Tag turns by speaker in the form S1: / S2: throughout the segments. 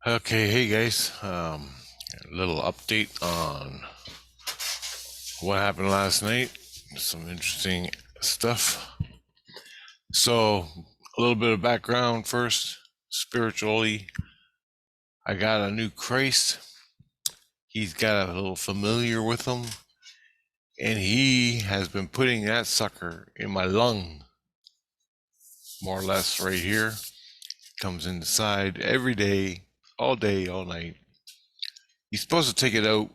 S1: Okay, hey guys. A little update on what happened last night. Some interesting stuff. So, a little bit of background first. Spiritually, I got a new Christ. He's got a little familiar with him, and he has been putting that sucker in my lung, more or less, right here. Comes inside every day, all night. He's supposed to take it out.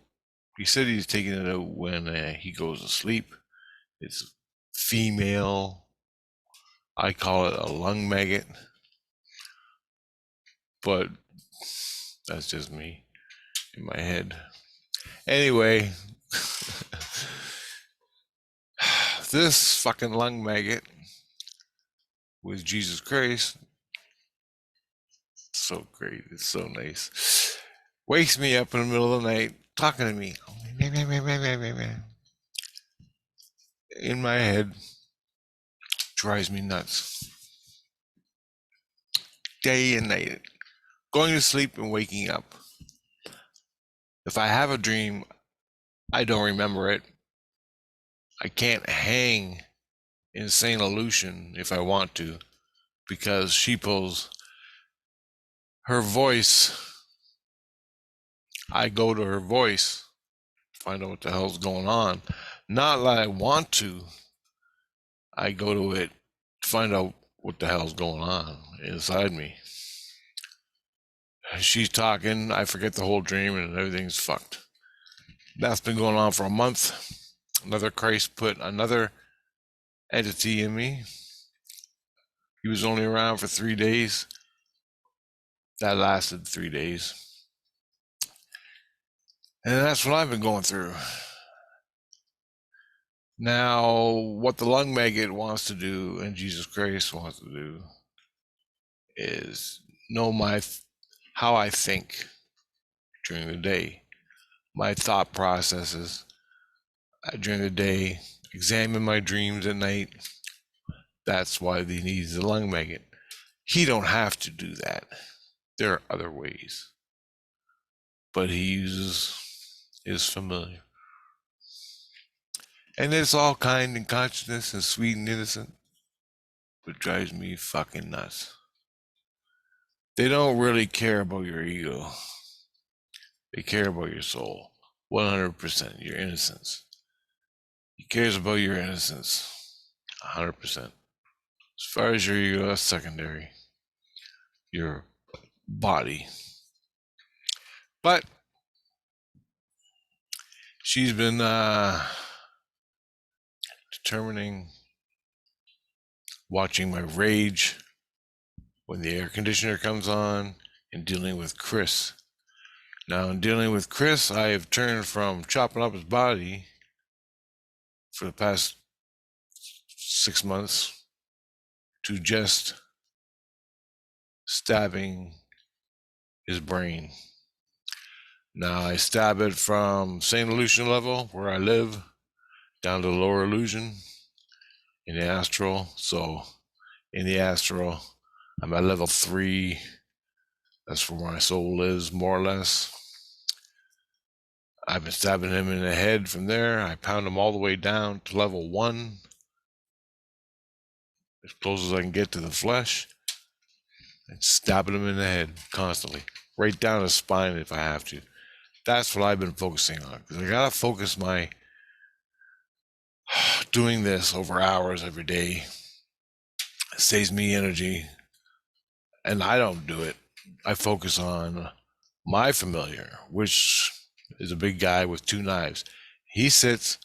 S1: He said he's taking it out when he goes to sleep. It's female. I call it a lung maggot, but that's just me in my head. Anyway, this fucking lung maggot with Jesus Christ, so great. It's so nice. Wakes me up in the middle of the night talking to me in my head. Drives me nuts. Day and night. Going to sleep and waking up. If I have a dream, I don't remember it. I can't hang insane illusion if I want to, because she pulls her voice. I go to her voice, find out what the hell's going on. Not that I want to, I go to it to find out what the hell's going on inside me. She's talking, I forget the whole dream, and everything's fucked. That's been going on for a month. Another Christ put another entity in me. He was only around for 3 days. That lasted 3 days. And that's what I've been going through. Now, what the lung maggot wants to do and Jesus Christ wants to do is know how I think during the day, my thought processes during the day, examine my dreams at night. That's why he needs the lung maggot. He don't have to do that. There are other ways, but he uses his familiar. And it's all kind and consciousness and sweet and innocent, but drives me fucking nuts. They don't really care about your ego. They care about your soul. 100%, your innocence. He cares about your innocence. 100%. As far as your ego, that's secondary. Your body. But she's been determining, watching my rage when the air conditioner comes on, and dealing with Chris. Now, in dealing with Chris, I have turned from chopping up his body for the past 6 months to just stabbing his brain. Now, I stab it from same illusion level where I live down to lower illusion in the astral. So, in the astral, I'm at level 3. That's where my soul is, more or less. I've been stabbing him in the head from there. I pound him all the way down to level 1, as close as I can get to the flesh, and stabbing him in the head constantly, right down the spine if I have to. That's what I've been focusing on, because I gotta focus my doing this over hours every day. It saves me energy, and I don't do it. I focus on my familiar, which is a big guy with 2 knives. He sits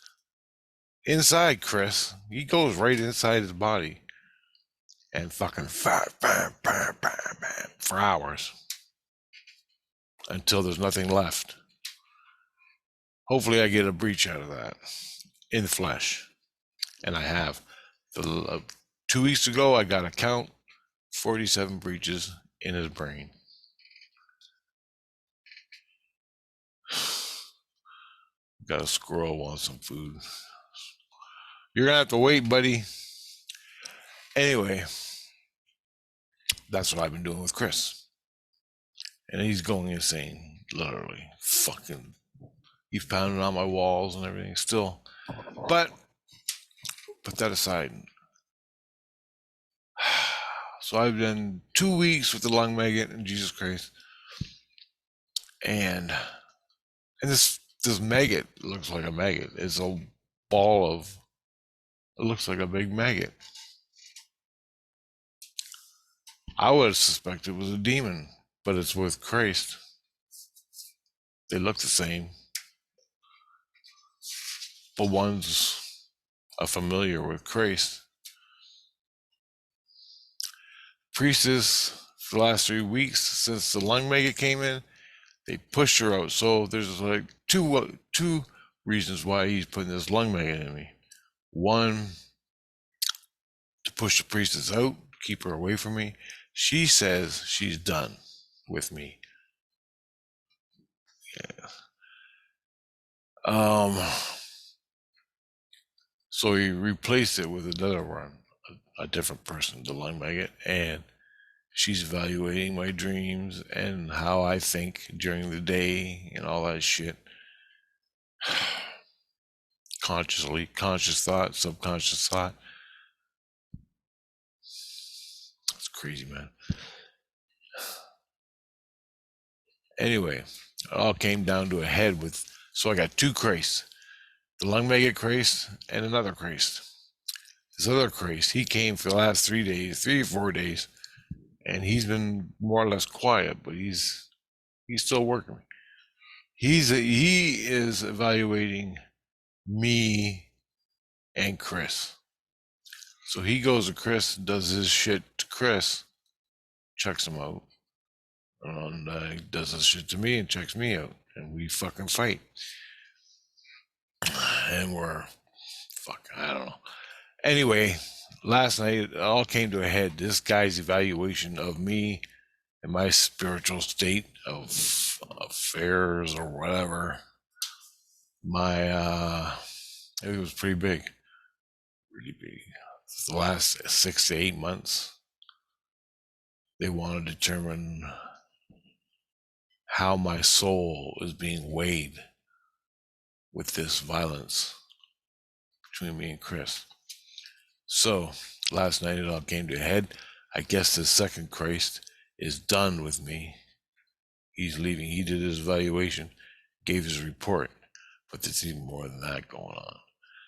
S1: inside Chris. He goes right inside his body and fucking for hours until there's nothing left. Hopefully I get a breach out of that in flesh, and I have. 2 weeks ago I got a count, 47 breaches in his brain. Got a squirrel, wants some food. You're gonna have to wait, buddy. Anyway, that's what I've been doing with Chris. and he's going insane, literally. Fucking, he's pounding on my walls and everything still. But put that aside. So I've done 2 weeks with the lung maggot and Jesus Christ, and this maggot looks like a maggot. It's a ball of. It looks like a big maggot. I would suspect it was a demon, but it's with Christ. They look the same, but one's a familiar with Christ. Priestess, for the last 3 weeks since the lung maggot came in, they pushed her out. So there's like two reasons why he's putting this lung maggot in me. One, to push the priestess out, keep her away from me. She says she's done with me. Yeah. So he replaced it with another one, a different person, the lung maggot, and she's evaluating my dreams and how I think during the day and all that shit. Conscious thought, subconscious thought. It's crazy, man. Anyway, it all came down to a head with, so I got two Christs, the lung maggot Christ and another Christ. This other Christ, he came for the last 3 or 4 days, and he's been more or less quiet, but he's still working. He is evaluating me and Chris. So he goes to Chris, does his shit to Chris, checks him out, and does his shit to me and checks me out, and we fucking fight. And we're I don't know. Anyway, last night it all came to a head. This guy's evaluation of me and my spiritual state of affairs or whatever. It was pretty big. Really big. The last 6 to 8 months, they want to determine how my soul is being weighed with this violence between me and Chris. So last night it all came to a head. I guess the second Christ is done with me. He's leaving. He did his evaluation, gave his report, but there's even more than that going on.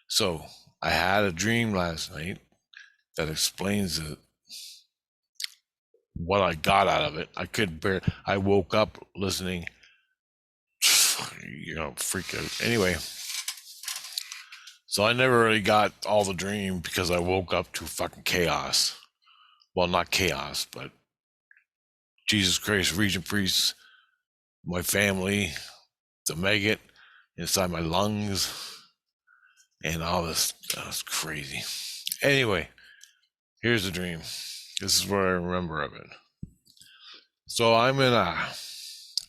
S1: So I had a dream last night that explains it, what I got out of it. I woke up listening. You're gonna freak out. Anyway, so I never really got all the dream because I woke up to fucking chaos. Well, not chaos, but Jesus Christ, Regent Priest, my family, the maggot inside my lungs, and all this. That's crazy. Anyway, here's the dream. This is what I remember of it. So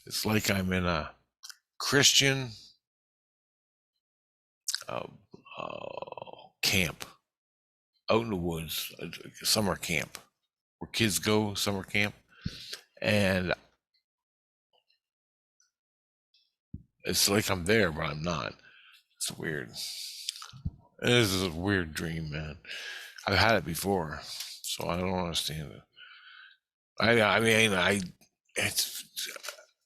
S1: it's like I'm in a Christian camp out in the woods, a summer camp where kids go, summer camp, and it's like I'm there, but I'm not. It's weird. This is a weird dream, man. I've had it before, so I don't understand it. It's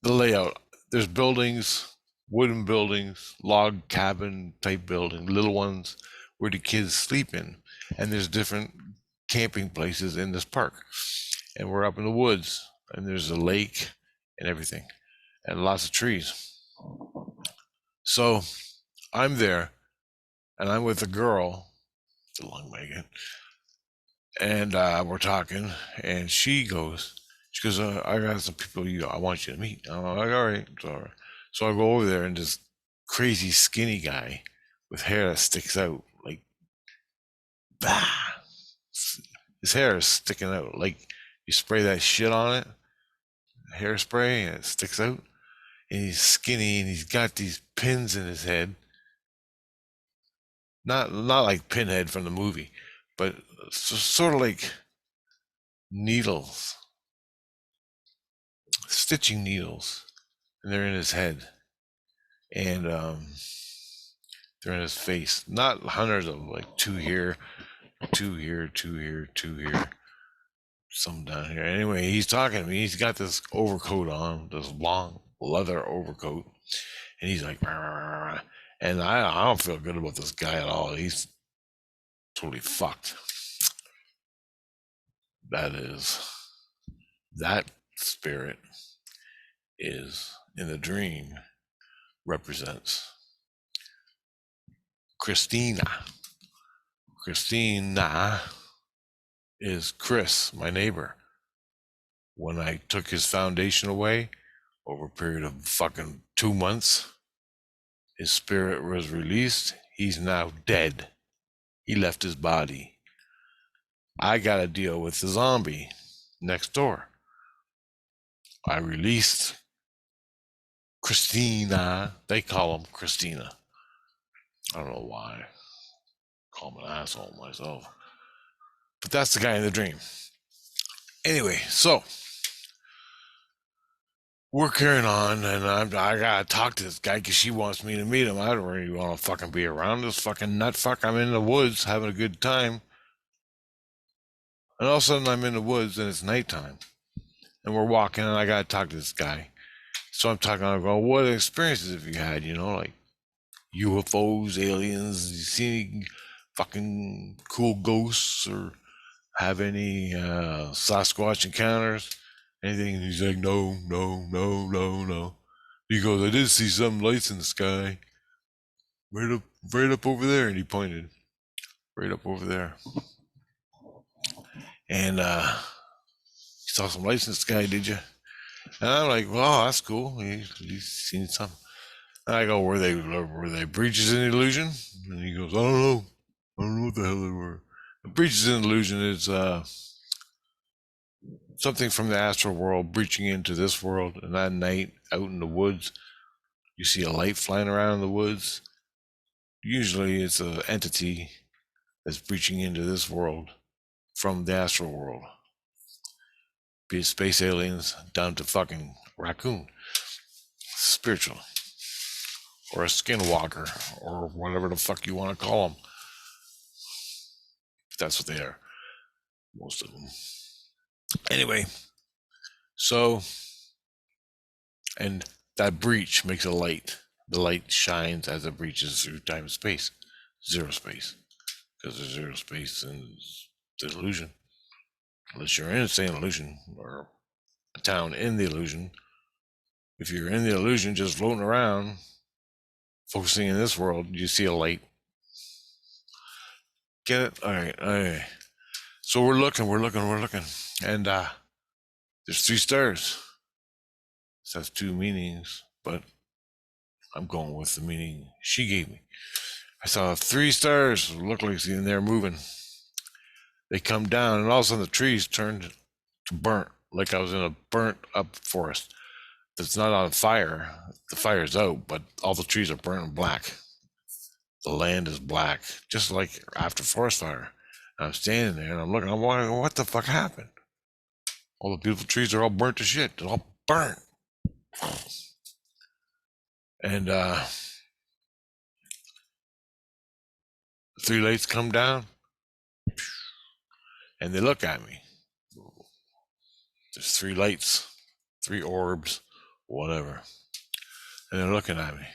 S1: the layout. There's buildings, wooden buildings, log cabin type building, little ones where the kids sleep in, and there's different camping places in this park, and we're up in the woods, and there's a lake and everything, and lots of trees. So I'm there, and I'm with a girl, the lung maggot, and we're talking, and she goes, I got some people I want you to meet. I'm like, all right, it's all right. So I go over there, and this crazy skinny guy with hair that sticks out, like, bah! His hair is sticking out, like you spray that shit on it, hairspray, and it sticks out. And he's skinny, and he's got these pins in his head. Not like Pinhead from the movie, but sort of like needles stitching needles, and they're in his head, and they're in his face. Not hundreds of them, like two here, two here, two here, two here, some down here. Anyway, he's talking to me. He's got this overcoat on, this long leather overcoat, and he's like, rah, rah, rah. And I don't feel good about this guy at all. He's totally fucked. That spirit is in the dream represents Christina. Christina is Chris, my neighbor. When I took his foundation away over a period of fucking 2 months, his spirit was released. He's now dead. He left his body. I got to deal with the zombie next door. I released Christina. They call him Christina. I don't know why. I call him an asshole myself. But that's the guy in the dream. Anyway, so we're carrying on, and I gotta talk to this guy because she wants me to meet him. I don't really want to fucking be around this fucking nut fuck. I'm in the woods having a good time. And all of a sudden I'm in the woods and it's nighttime. And we're walking and I gotta talk to this guy. So I'm talking, I go, what experiences have you had, like UFOs, aliens, you see any fucking cool ghosts or have any Sasquatch encounters? Anything? And he's like, no. He goes, I did see some lights in the sky. Right up over there. And he pointed right up over there. And you saw some lights in the sky, did you? And I'm like, well, that's cool. He's seen something. And I go, were they breaches in the illusion? And he goes, I don't know what the hell they were. Breaches in illusion is something from the astral world breaching into this world. And that night, out in the woods, you see a light flying around in the woods. Usually it's an entity that's breaching into this world from the astral world. Be it space aliens down to fucking raccoon. Spiritual. Or a skinwalker. Or whatever the fuck you want to call them. That's what they are. Most of them. Anyway. So. And that breach makes a light. The light shines as it breaches through time and space. Zero space. Because there's zero space in the illusion. Unless you're in a same illusion or a town in the illusion. If you're in the illusion just floating around, focusing in this world, you see a light. Get it? All right. So we're looking. And there's 3 stars. This has 2 meanings, but I'm going with the meaning she gave me. I saw 3 stars look like they're moving. They come down, and all of a sudden the trees turned to burnt, like I was in a burnt up forest. It's not on fire. The fire's out, but all the trees are burnt and black. The land is black, just like after forest fire. And I'm standing there and I'm looking, I'm wondering, what the fuck happened? All the beautiful trees are all burnt to shit. They're all burnt. And 3 lights come down and they look at me. There's 3 lights, 3 orbs, whatever. And they're looking at me.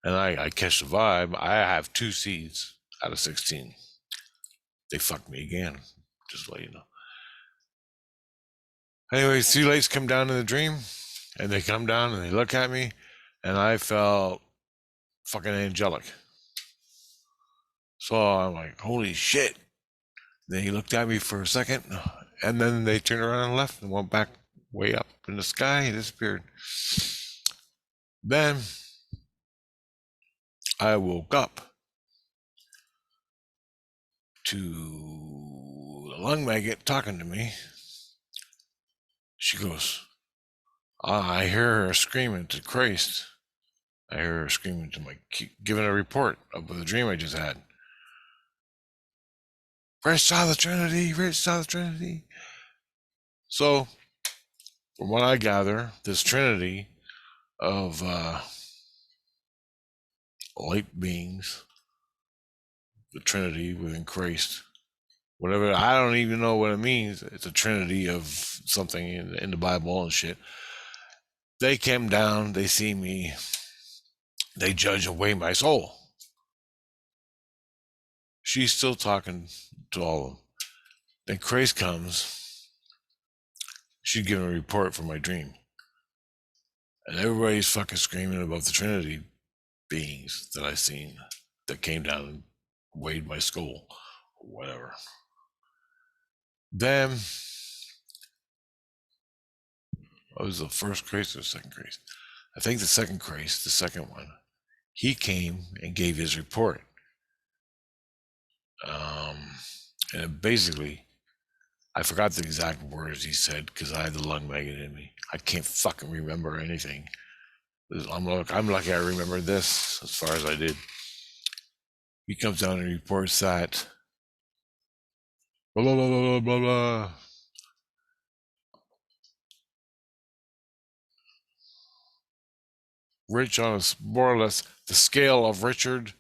S1: And I catch the vibe. I have 2 seeds out of 16. They fucked me again, just to let you know. Anyway, 3 lights come down in the dream, and they come down and they look at me, and I felt fucking angelic. So I'm like, holy shit. Then he looked at me for a second, and then they turned around and left and went back way up in the sky and disappeared. Then I woke up to the lung maggot talking to me. She goes, I hear her screaming to Christ. I hear her screaming to giving a report of the dream I just had. Rich saw the Trinity, Rich saw the Trinity. So From what I gather, this Trinity of light beings, the Trinity within Christ, whatever, I don't even know what it means. It's a Trinity of something in the Bible and shit. They came down, they see me, they judge and weigh my soul. She's still talking to all of them. Then Christ comes, she's giving a report from my dream. And everybody's fucking screaming about the Trinity beings that I seen that came down and weighed my skull or whatever. Then, what was the first Christ or the second Christ? I think the second Christ, the second one, he came and gave his report. And basically, I forgot the exact words he said because I had the lung maggot in me. I can't fucking remember anything. I'm lucky I remember this as far as I did. He comes down and reports that blah, blah, blah, blah, blah, blah. Rich on a, more or less, the scale of Richard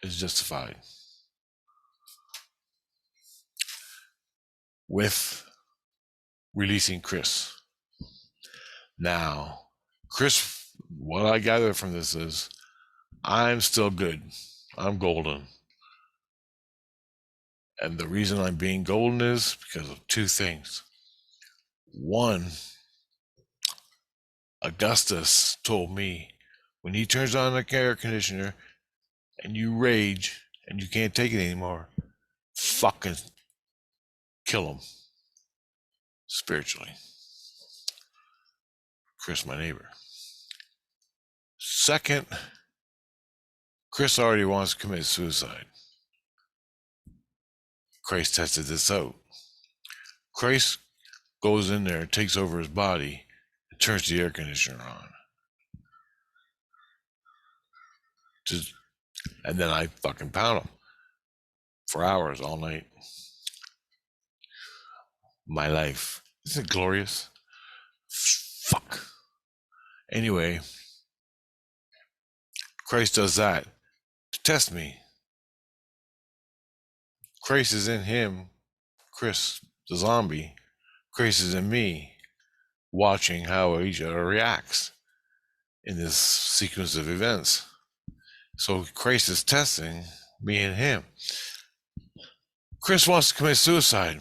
S1: is justified with releasing Chris. Now, Chris, what I gather from this is I'm still good. I'm golden. And the reason I'm being golden is because of two things. One, Augustus told me when he turns on the air conditioner and you rage and you can't take it anymore, fucking kill him spiritually. Chris, my neighbor. Second, Chris already wants to commit suicide. Christ tested this out. Christ goes in there, takes over his body, and turns the air conditioner on. And then I fucking pound him for hours all night. My life. Isn't it glorious? Fuck. Anyway, Christ does that to test me. Christ is in him, Chris, the zombie. Christ is in me, watching how each other reacts in this sequence of events. So Christ is testing me and him. Chris wants to commit suicide,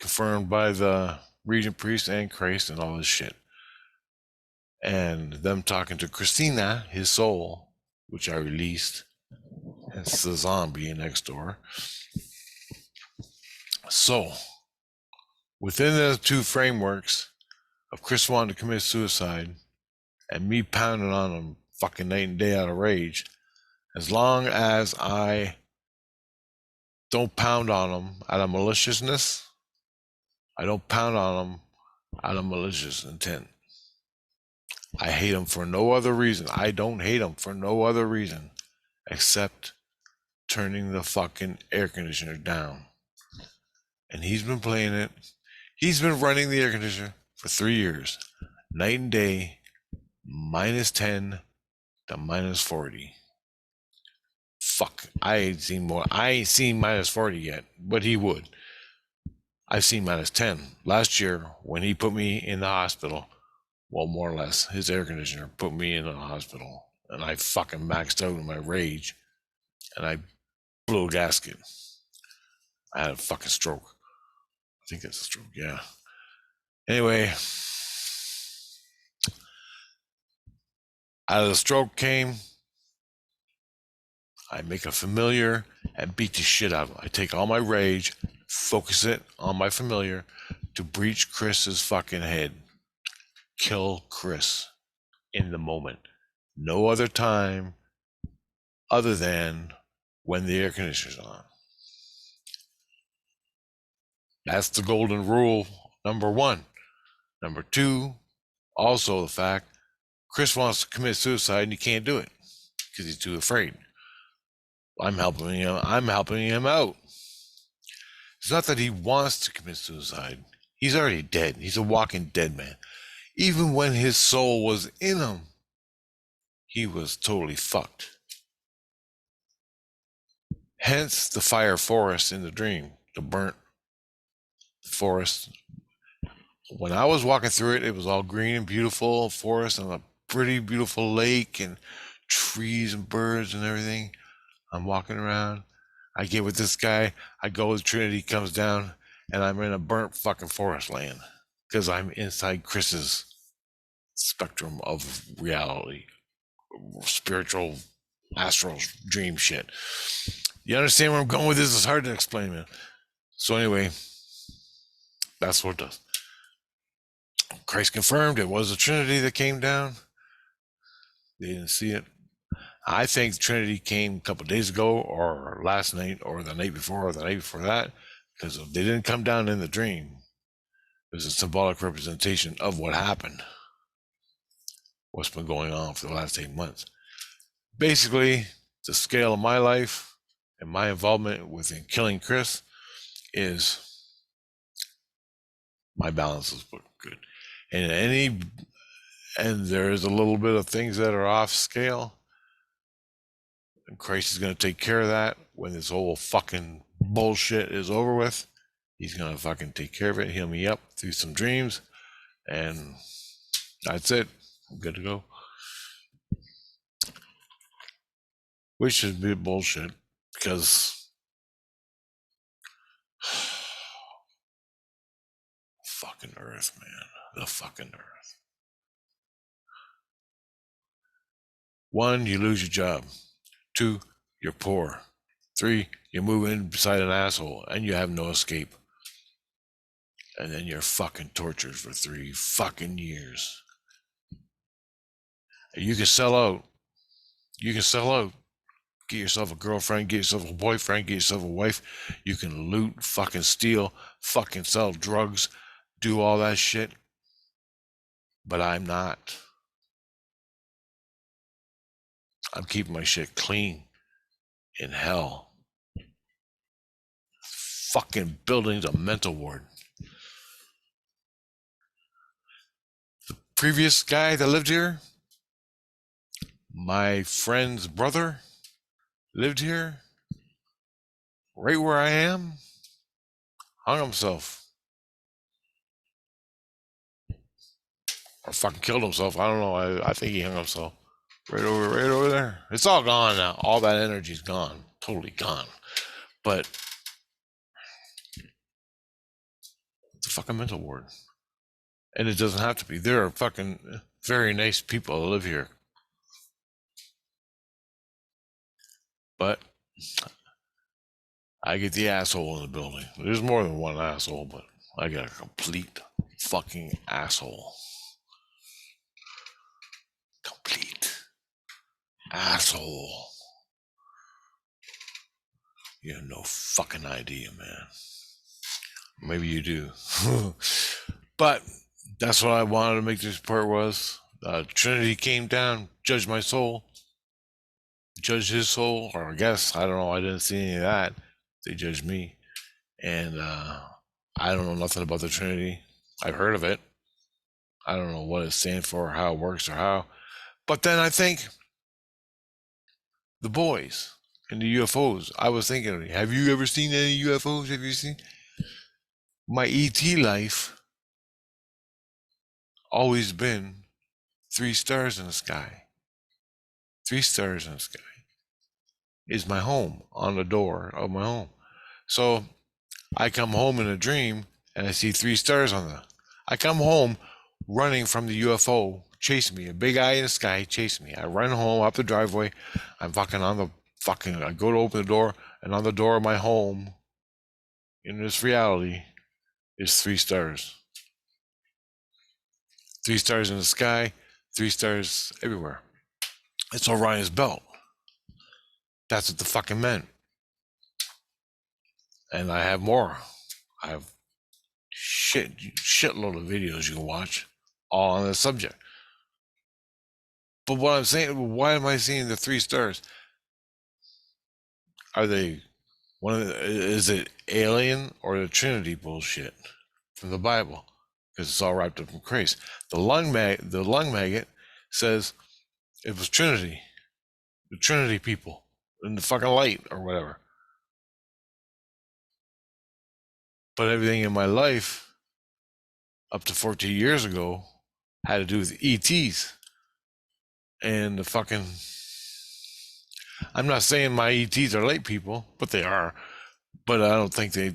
S1: confirmed by the regent priest and Christ and all this shit. And them talking to Christina, his soul, which I released. It's the zombie next door. So, within the two frameworks of Chris wanting to commit suicide and me pounding on him fucking night and day out of rage, as long as I don't pound on him out of maliciousness, I don't pound on him out of malicious intent. I hate him for no other reason. I don't hate him for no other reason except turning the fucking air conditioner down. And he's been playing it. He's been running the air conditioner for 3 years, night and day, -10 to -40. Fuck, I ain't seen more. I ain't seen -40 yet, but he would. I've seen -10. Last year, when he put me in the hospital, well, more or less, his air conditioner put me in the hospital, and I fucking maxed out in my rage, and I blew a gasket. I had a fucking stroke. I think that's a stroke, yeah. Anyway, out of the stroke came, I make a familiar and beat the shit out of him. I take all my rage, focus it on my familiar to breach Chris's fucking head. Kill Chris in the moment. No other time other than when the air conditioner's on. That's the golden rule, number one. Number two, also the fact Chris wants to commit suicide and he can't do it because he's too afraid. I'm helping him out. It's not that he wants to commit suicide. He's already dead. He's a walking dead man. Even when his soul was in him, he was totally fucked. Hence the fire forest in the dream, the burnt forest. When I was walking through it, it was all green and beautiful forest and a pretty beautiful lake and trees and birds and everything. I'm walking around. I get with this guy. I go with Trinity, comes down, and I'm in a burnt fucking forest land because I'm inside Chris's spectrum of reality, spiritual, astral dream shit. You understand where I'm going with this? It's hard to explain, man. So anyway, that's what it does. Christ confirmed it was the Trinity that came down. They didn't see it. I think Trinity came a couple of days ago, or last night, or the night before, or the night before that, because they didn't come down in the dream. It was a symbolic representation of what happened, what's been going on for the last 8 months. Basically, the scale of my life and my involvement within killing Chris is my balance is good. And there's a little bit of things that are off scale. And Christ is going to take care of that when this whole fucking bullshit is over with. He's going to fucking take care of it, heal me up through some dreams, and that's it. I'm good to go. Which is a bit bullshit because fucking Earth, man. The fucking Earth. 1, you lose your job. 2, you're poor. 3, you move in beside an asshole and you have no escape. And then you're fucking tortured for 3 fucking years. You can sell out. You can sell out. Get yourself a girlfriend, get yourself a boyfriend, get yourself a wife. You can loot, fucking steal, fucking sell drugs, do all that shit. But I'm not. I'm keeping my shit clean in hell. Fucking building's a mental ward. The previous guy that lived here, my friend's brother, lived here, right where I am, hung himself. Or fucking killed himself. I don't know. I think he hung himself. Right over there. It's all gone now. All that energy's gone. Totally gone. But it's a fucking mental ward. And it doesn't have to be. There are fucking very nice people that live here. But I get the asshole in the building. There's more than one asshole, but I got a complete fucking asshole. Complete asshole. You have no fucking idea, man. Maybe you do. But that's what I wanted to make this part was. Trinity came down, judged my soul, judged his soul, or I guess, I don't know, I didn't see any of that. They judged me. And I don't know nothing about the Trinity. I've heard of it. I don't know what it stands for, or how it works, or how. But then I think the boys and the UFOs. I was thinking, have you ever seen any UFOs? Have you seen? My ET life always been 3 stars in the sky. 3 stars in the sky is my home, on the door of my home. So I come home in a dream and I see 3 stars on the. I come home running from the UFO chasing me, a big eye in the sky chasing me. I run home up the driveway. I'm fucking on the fucking. I go to open the door, and on the door of my home, in this reality, is 3 stars. 3 stars in the sky, 3 stars everywhere. It's Orion's belt. That's what the fucking meant. And I have more. I have shitload of videos you can watch, all on this subject. But what I'm saying, why am I seeing the 3 stars? Are they Is it alien or the Trinity bullshit from the Bible? Because it's all wrapped up in Christ. The lung maggot says it was Trinity, the Trinity people in the fucking light or whatever. But everything in my life up to 14 years ago had to do with ETs and the fucking. I'm not saying my ETs are light people, but they are. But I don't think they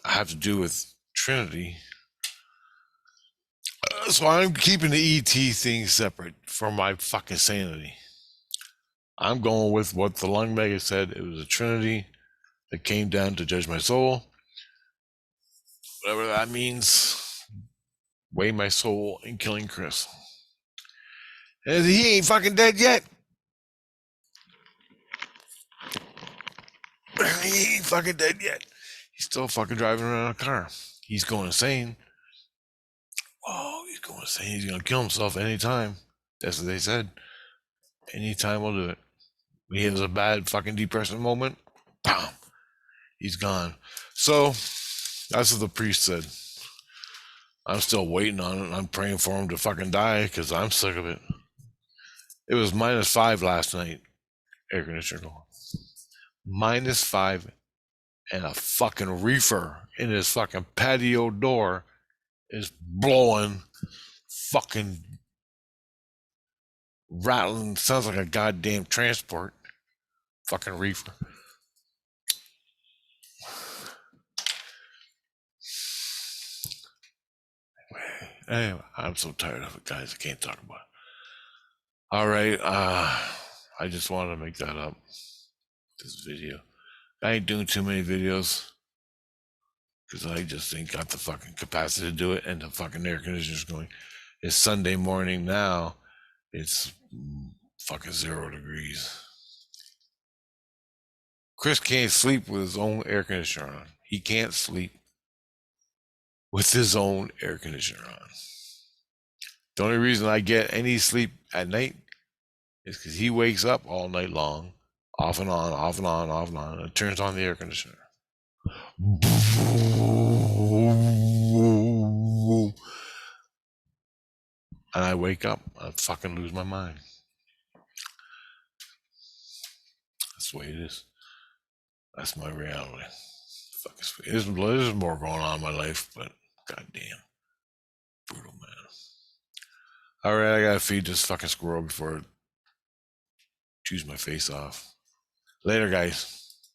S1: have to do with Trinity. So I'm keeping the ET thing separate from my fucking sanity. I'm going with what the lung maggot said. It was a Trinity that came down to judge my soul. Whatever that means. Weigh my soul and killing Chris. And he ain't fucking dead yet. He ain't fucking dead yet. He's still fucking driving around a car. He's going insane. Oh, he's going insane. He's going to kill himself anytime. That's what they said. Anytime we'll do it. When he has a bad fucking depressing moment, bam, he's gone. So that's what the priest said. I'm still waiting on it. I'm praying for him to fucking die because I'm sick of it. It was -5 last night. Air conditioner going. -5 and a fucking reefer in his fucking patio door is blowing, fucking rattling. Sounds like a goddamn transport. Fucking reefer. Anyway, I'm so tired of it, guys. I can't talk about it. All right. I just wanted to make that up. This video. I ain't doing too many videos because I just ain't got the fucking capacity to do it, and the fucking air conditioner's going. It's Sunday morning now. It's fucking 0 degrees. Chris can't sleep with his own air conditioner on. He can't sleep with his own air conditioner on. The only reason I get any sleep at night is because he wakes up all night long, off and on, off and on, off and on, and turns on the air conditioner. And I wake up, I fucking lose my mind. That's the way it is. That's my reality. Fuck, there's more going on in my life, but goddamn, brutal, man. All right, I gotta feed this fucking squirrel before it chews my face off. Later, guys.